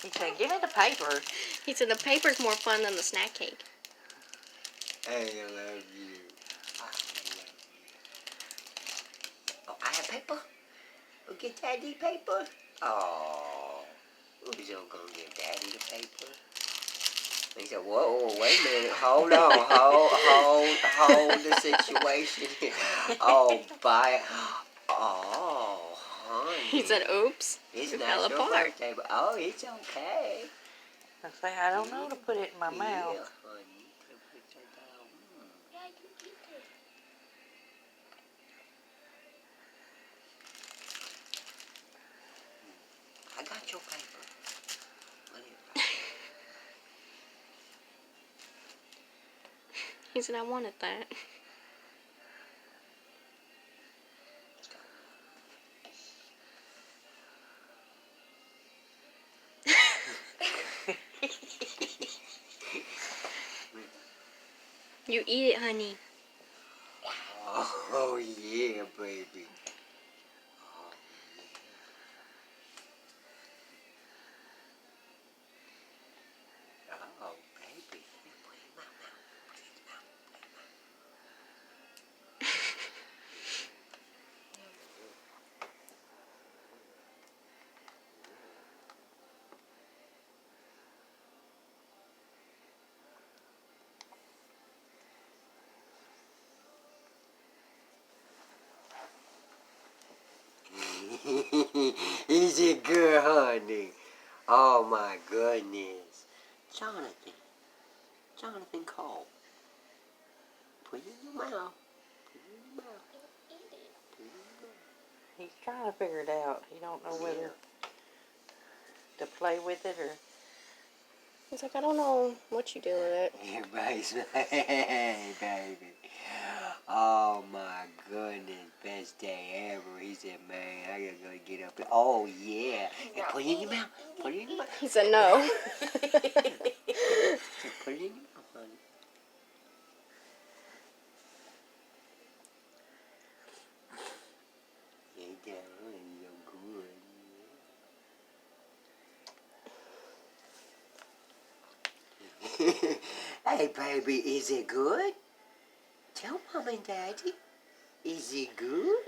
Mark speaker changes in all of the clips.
Speaker 1: He said, give me the paper.
Speaker 2: He said the paper's more fun than the snack cake.
Speaker 3: I love you. I love you. Oh, I have paper? We'll get Daddy paper? Oh. Who's gonna give Daddy the paper? He said, whoa, wait a minute. Hold on. Hold the situation here. Oh, bye. Oh, honey.
Speaker 2: He said, oops.
Speaker 3: It's
Speaker 2: it
Speaker 3: not
Speaker 2: fell
Speaker 3: your
Speaker 2: apart.
Speaker 3: birthday, but oh, it's okay.
Speaker 1: I say, I don't know to put it in my
Speaker 3: Yeah,
Speaker 1: mouth.
Speaker 3: honey. You can put that down.
Speaker 4: Yeah, you eat it.
Speaker 3: I got your paper.
Speaker 2: He said, I wanted that. You eat it, honey.
Speaker 3: Oh, yeah, baby. Oh, yeah. Oh, baby. Put it in my mouth. Put it in my Is it good, honey? Oh, my goodness. Jonathan Cole. Put it in your mouth. Put it in your mouth.
Speaker 4: Eat it.
Speaker 3: Put it in your mouth.
Speaker 1: He's trying to figure it out. He don't know whether to play with it or...
Speaker 2: He's like, I don't know what you do with it.
Speaker 3: Everybody's hey, baby. Oh my goodness, best day ever. He said, man, I gotta go get up. Oh yeah. Hey, put it in your mouth. Put it in your mouth.
Speaker 2: He said, no.
Speaker 3: Put it in your mouth, honey. Yeah, honey, you're good. Hey, baby, is it good? Tell Mom and Daddy. Is it good?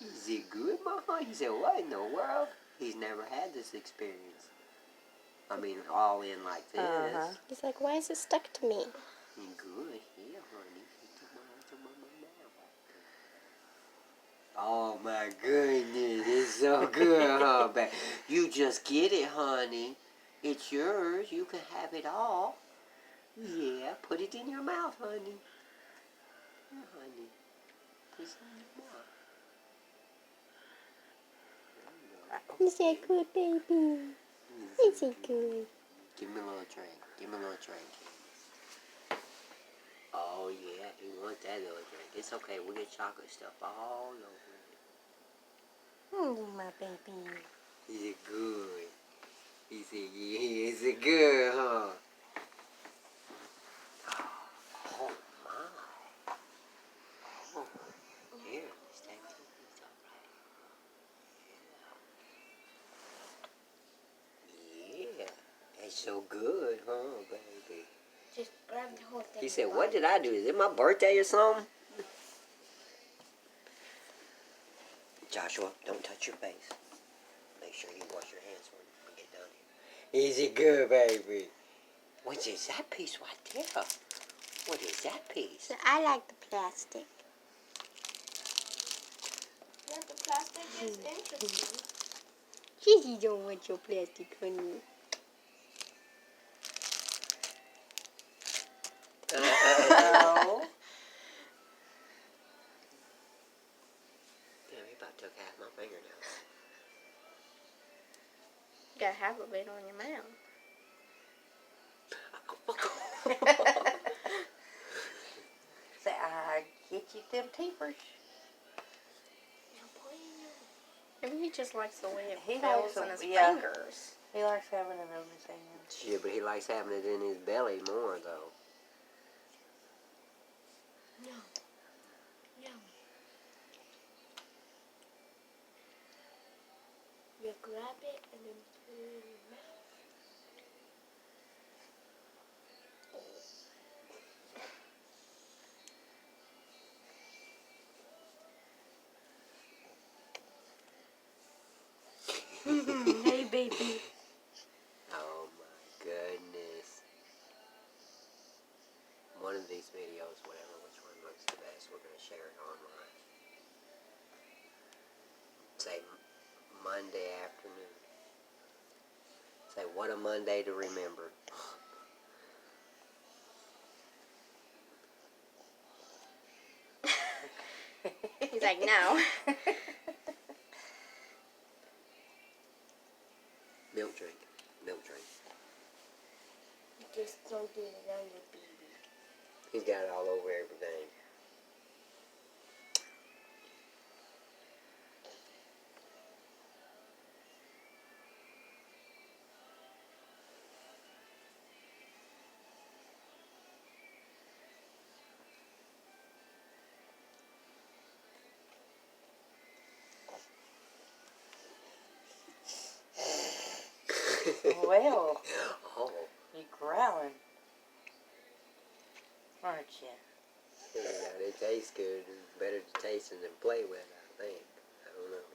Speaker 3: Is it good, Mama? He said, what in the world? He's never had this experience. I mean, all in like this.
Speaker 1: Uh-huh.
Speaker 2: He's like, why is it stuck to me?
Speaker 3: Good, yeah, honey. Oh my goodness, it's so good, huh, babe? You just get it, honey. It's yours. You can have it all. Yeah, put it in your mouth, honey. Yeah, honey. Put it in your mouth.
Speaker 2: Is it good, baby? Is it good?
Speaker 3: Give me a little drink. Give me a little drink. Oh, yeah, he wants that little drink. It's okay. We'll get chocolate stuff all over it.
Speaker 2: My baby.
Speaker 3: Is it good? He said, yeah, is it good, huh? Oh, my. Oh, here, let's take it. It's all right. Yeah. It's so good, huh, baby?
Speaker 4: Just grab the whole thing.
Speaker 3: He said, what did I do? Is it my birthday or something? Joshua, don't touch your face. Make sure you wash your hands when we get done here. Is it good, baby? What is that piece right there? What is that piece?
Speaker 2: So I like the plastic.
Speaker 4: Yeah, the plastic is interesting.
Speaker 2: Gigi don't want your plastic, honey.
Speaker 1: No.
Speaker 3: Damn, he about took half my fingernails.
Speaker 2: You got half of it on your mouth.
Speaker 1: Say, I get you them teepers.
Speaker 2: Maybe he just likes the way it
Speaker 1: He
Speaker 2: feels
Speaker 1: likes
Speaker 2: in
Speaker 1: them,
Speaker 2: his
Speaker 1: yeah.
Speaker 2: fingers.
Speaker 1: He likes having it on his hands.
Speaker 3: Yeah, but he likes having it in his belly more, though.
Speaker 4: Yum. Yum. You're good. grab it and then put it in your mouth. Hey, baby.
Speaker 3: Oh my goodness. One of these videos, whatever, which one looks the best, we're going to share it online. Say Monday afternoon. Say, what a Monday to remember.
Speaker 2: He's like, no.
Speaker 3: Milk drink. Milk drink.
Speaker 4: Just don't do it around your baby.
Speaker 3: He's got it all over everything.
Speaker 1: Well,
Speaker 3: Oh.
Speaker 1: you growling, aren't you?
Speaker 3: Yeah, it tastes good. It's better to taste than play with, I think. I don't know.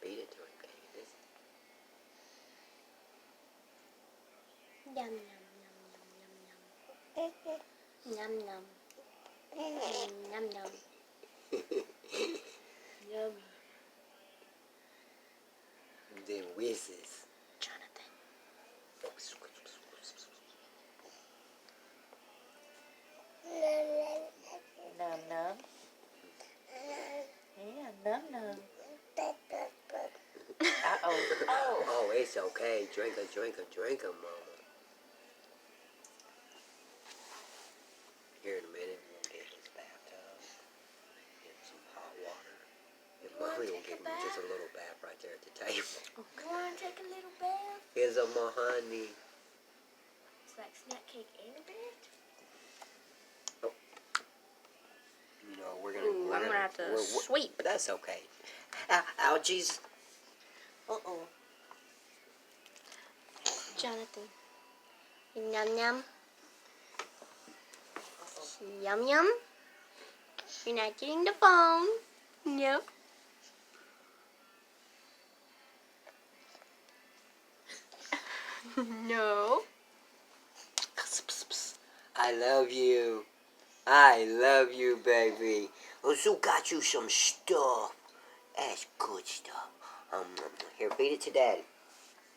Speaker 3: Beat it to him, Candace.
Speaker 2: Yum, yum, yum, yum, yum, yum. Yum, yum. Yum, yum.
Speaker 4: Yummy.
Speaker 3: Then whizzes.
Speaker 2: Jonathan.
Speaker 1: Num num. Yeah, num num. Uh-oh. Oh.
Speaker 3: Oh, it's okay. Drink a mama. Here in a minute, we'll get his bathtub. Get some hot water. And Mommy will give him just a little bath right there at the table.
Speaker 4: You want to take a little bath?
Speaker 3: Here's a mahoney.
Speaker 4: It's like snack cake and a bed.
Speaker 3: You know, we're gonna.
Speaker 2: Ooh, I'm gonna have to sweep.
Speaker 3: But that's okay. Ouchies.
Speaker 1: Uh-oh.
Speaker 2: Jonathan. Yum, yum. Yum, yum. You're not getting the phone. Nope. No.
Speaker 3: I love you. I love you, baby. Who got you some stuff? That's good stuff. Here, feed it to Daddy.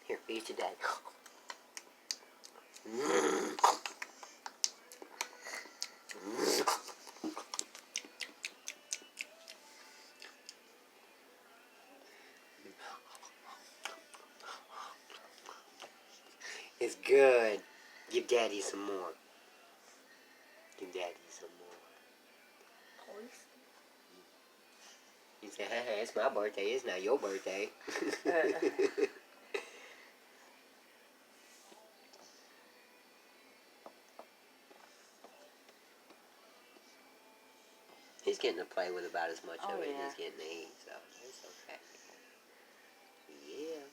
Speaker 3: Here, feed it to Daddy. It's good. Give Daddy some more. Give Daddy some more. He said, hey, it's my birthday. It's not your birthday. He's getting to play with about as much
Speaker 1: Oh,
Speaker 3: of it
Speaker 1: yeah.
Speaker 3: as he's getting to eat, so it's okay. Yeah.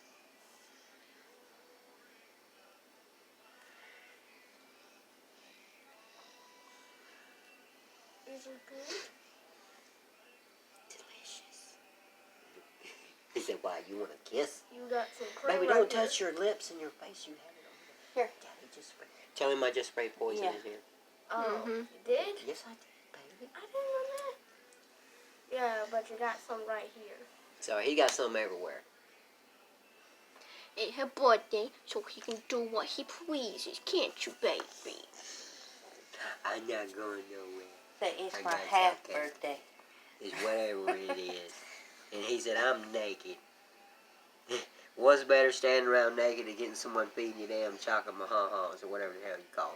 Speaker 4: Is it good?
Speaker 3: Delicious. He said, why, you want a kiss?
Speaker 4: You got some cream
Speaker 3: Baby,
Speaker 4: right
Speaker 3: don't
Speaker 4: here.
Speaker 3: touch your lips and your face. You have it over there.
Speaker 1: Here.
Speaker 3: Daddy, just spray. Tell him I just sprayed poison
Speaker 1: Yeah.
Speaker 3: in here.
Speaker 4: Oh,
Speaker 2: Mhm.
Speaker 4: you did?
Speaker 3: Yes, I did, baby.
Speaker 4: I didn't know that. Yeah, but you got some right here.
Speaker 3: So he got some everywhere.
Speaker 2: It's her birthday, so he can do what he pleases, can't you, baby?
Speaker 3: I'm not going nowhere.
Speaker 1: That is
Speaker 3: I
Speaker 1: my
Speaker 3: got
Speaker 1: half
Speaker 3: something.
Speaker 1: birthday.
Speaker 3: It's whatever it is. And he said, I'm naked. What's better, standing around naked or getting someone feeding you damn chocolate mahahas or whatever the hell you call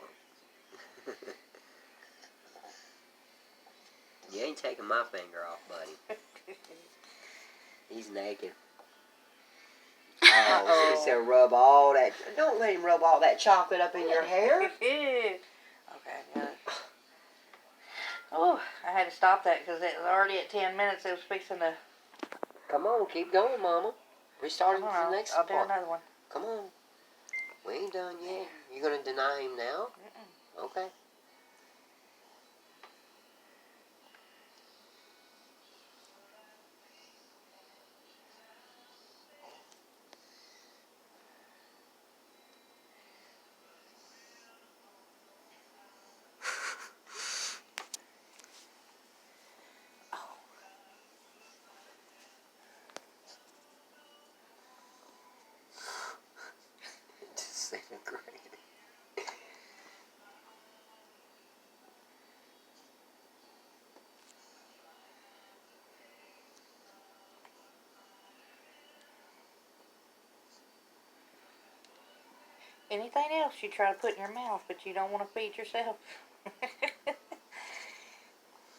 Speaker 3: them? You ain't taking my finger off, buddy. He's naked. Oh, he said rub all that. Don't let him rub all that chocolate up in your hair.
Speaker 1: Okay, now had to stop that because it was already at 10 minutes. It was fixing to.
Speaker 3: Come on, keep going, Mama. We're starting
Speaker 1: Come
Speaker 3: the
Speaker 1: on,
Speaker 3: next
Speaker 1: I'll do
Speaker 3: part.
Speaker 1: another one.
Speaker 3: Come on. We ain't done yet. You gonna deny him now? Okay. Disintegrated.
Speaker 1: Anything else you try to put in your mouth, but you don't want to feed yourself?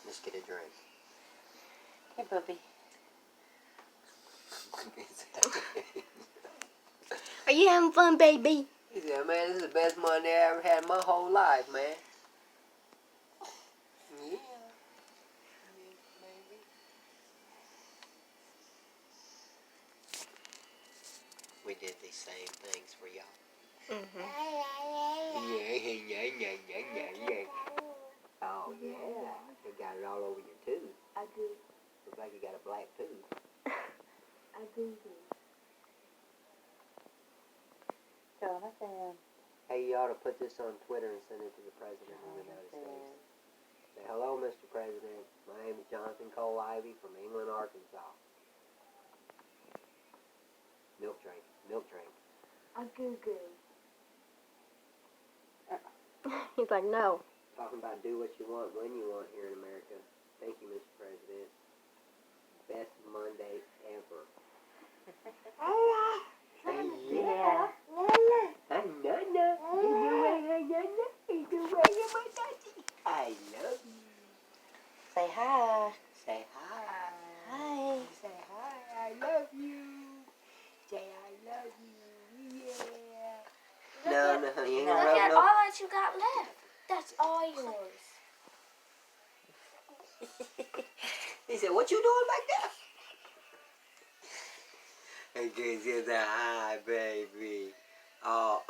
Speaker 3: Let's get a drink.
Speaker 1: Hey, Bubby.
Speaker 2: Are you having fun, baby?
Speaker 3: He said, man, this is the best money I ever had in my whole life, man. Yeah. Maybe. We did these same things for y'all.
Speaker 2: Mm-hmm.
Speaker 3: Yeah. Oh, yeah. You got it all over your tooth.
Speaker 4: I do.
Speaker 3: Looks like you got a black tooth.
Speaker 4: I do.
Speaker 1: Jonathan.
Speaker 3: Hey, you ought to put this on Twitter and send it to the President of the United States. Say, hello, Mr. President. My name is Jonathan Cole Ivy from England, Arkansas. Milk drink.
Speaker 4: I goo.
Speaker 2: He's like, no.
Speaker 3: Talking about do what you want when you want here in America. Thank you, Mr. President. Best Monday ever.
Speaker 1: Yeah.
Speaker 3: I love you.
Speaker 1: Say hi.
Speaker 3: Say hi.
Speaker 1: Hi.
Speaker 3: Say hi. I love you. Say I love you. Yeah. No, honey, you ain't
Speaker 4: Look
Speaker 3: gonna
Speaker 4: at
Speaker 3: rub
Speaker 4: all that you got left. That's all yours.
Speaker 3: He said, what you doing back there? And he said, hi, baby. Oh.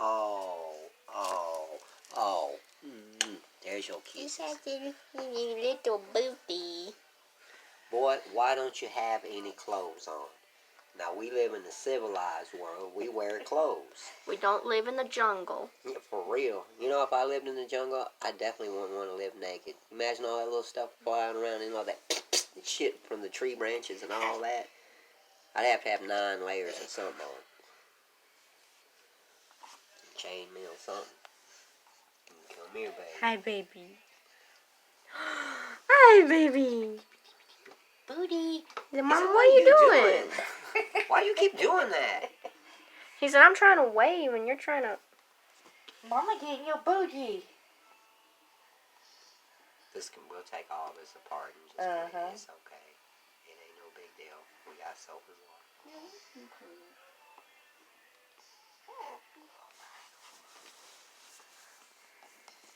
Speaker 3: There's your kiss.
Speaker 2: You little booty.
Speaker 3: Boy, why don't you have any clothes on? Now, we live in the civilized world. We wear clothes.
Speaker 2: We don't live in the jungle.
Speaker 3: Yeah, for real. You know, if I lived in the jungle, I definitely wouldn't want to live naked. Imagine all that little stuff flying around and all that shit from the tree branches and all that. I'd have to have 9 layers of something on. Chain mail, something. Come here, baby.
Speaker 2: Hi, baby. Hi, baby.
Speaker 1: Booty.
Speaker 2: He said,
Speaker 3: He
Speaker 2: Mama,
Speaker 3: said,
Speaker 2: what are you doing?
Speaker 3: Why you keep doing that?
Speaker 2: He said, I'm trying to wave and you're trying to...
Speaker 1: Mama getting your booty.
Speaker 3: We'll take all this apart and just clean it. It's okay. It ain't no big deal. We got soap and water.